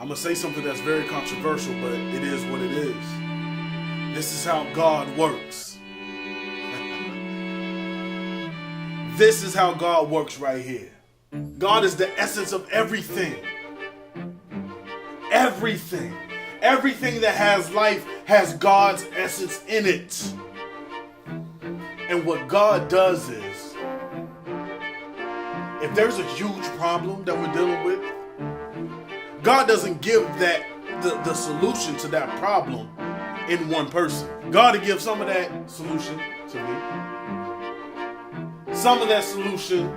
I'm going to say something that's very controversial, but it is what it is. This is how God works. This is how God works right here. God is the essence of everything. Everything. Everything that has life has God's essence in it. And what God does is, if there's a huge problem that we're dealing with, God doesn't give the solution to that problem in one person. God will give some of that solution to me, some of that solution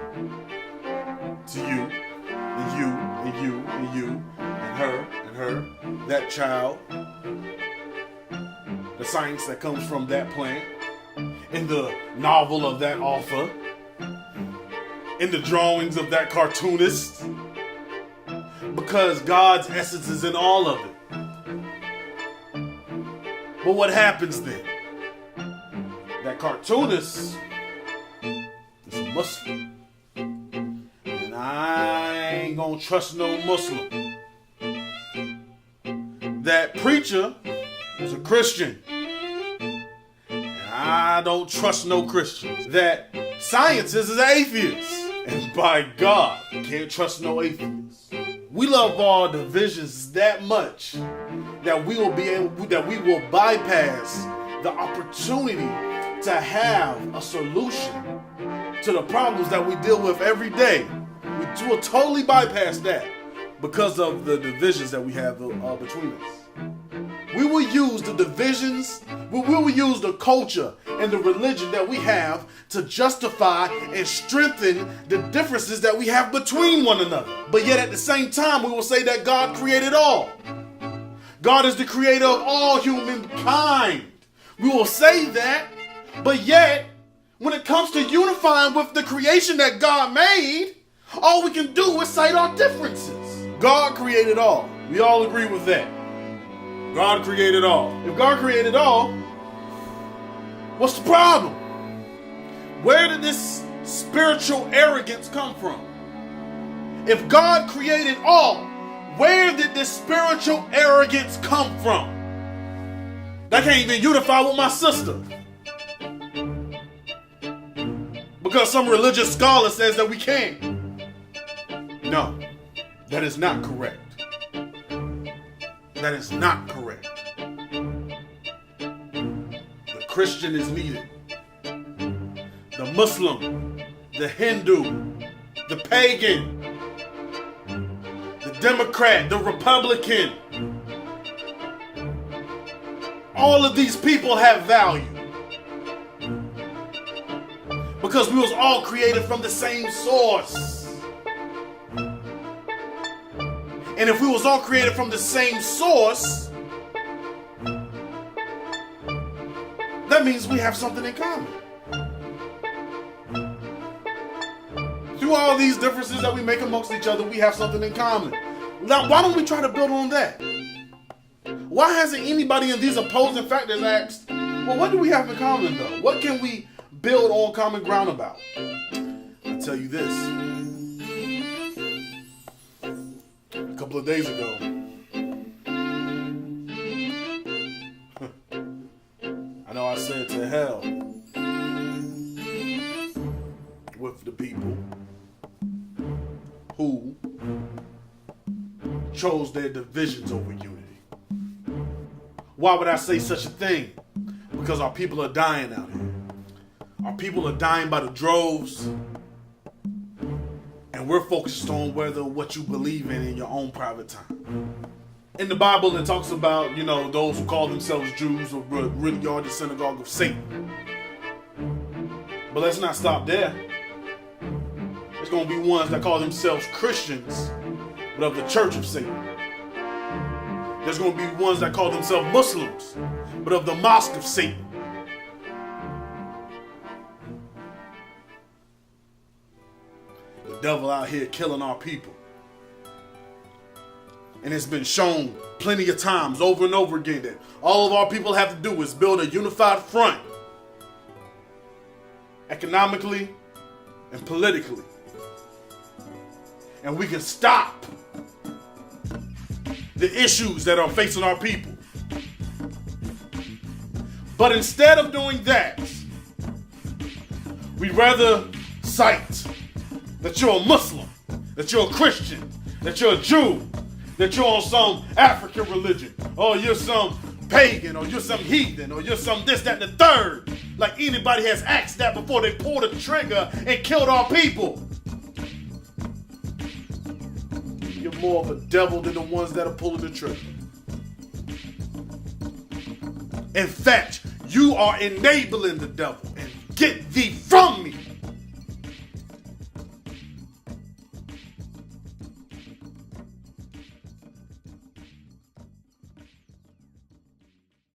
to you, and you, and you, and you, and her, that child, the science that comes from that plant, in the novel of that author, in the drawings of that cartoonist, because God's essence is in all of it. But what happens then? That cartoonist is a Muslim. And I ain't gonna trust no Muslim. That preacher is a Christian. And I don't trust no Christians. That scientist is an atheist. And by God, can't trust no atheists. We love our divisions that much that we will bypass the opportunity to have a solution to the problems that we deal with every day. We will totally bypass that because of the divisions that we have between us. We will use the divisions, we will use the culture and the religion that we have to justify and strengthen the differences that we have between one another. But yet at the same time, we will say that God created all. God is the creator of all humankind. We will say that, but yet, when it comes to unifying with the creation that God made, all we can do is cite our differences. God created all. We all agree with that. God created all. If God created all, what's the problem? Where did this spiritual arrogance come from? If God created all, where did this spiritual arrogance come from? I can't even unify with my sister. Because some religious scholar says that we can't. No, that is not correct. That is not correct. The Christian is needed. The Muslim, the Hindu, the pagan, the Democrat, the Republican. All of these people have value. Because we was all created from the same source. And if we was all created from the same source, that means we have something in common. Through all these differences that we make amongst each other, we have something in common. Now, why don't we try to build on that? Why hasn't anybody in these opposing factors asked, well, what do we have in common though? What can we build on common ground about? I'll tell you this. A couple of days ago, I know I said to hell with the people who chose their divisions over unity. Why would I say such a thing? Because our people are dying out here. Our people are dying by the droves. And we're focused on what you believe in your own private time. In the Bible, it talks about, those who call themselves Jews or really are the synagogue of Satan. But let's not stop there. There's going to be ones that call themselves Christians, but of the church of Satan. There's going to be ones that call themselves Muslims, but of the mosque of Satan. The devil out here killing our people. And it's been shown plenty of times over and over again that all of our people have to do is build a unified front. Economically and politically. And we can stop the issues that are facing our people. But instead of doing that, we'd rather cite that you're a Muslim, that you're a Christian, that you're a Jew, that you're on some African religion, or you're some pagan, or you're some heathen, or you're some this, that, and the third. Like anybody has asked that before they pulled the trigger and killed our people. You're more of a devil than the ones that are pulling the trigger. In fact, you are enabling the devil. And get thee from me.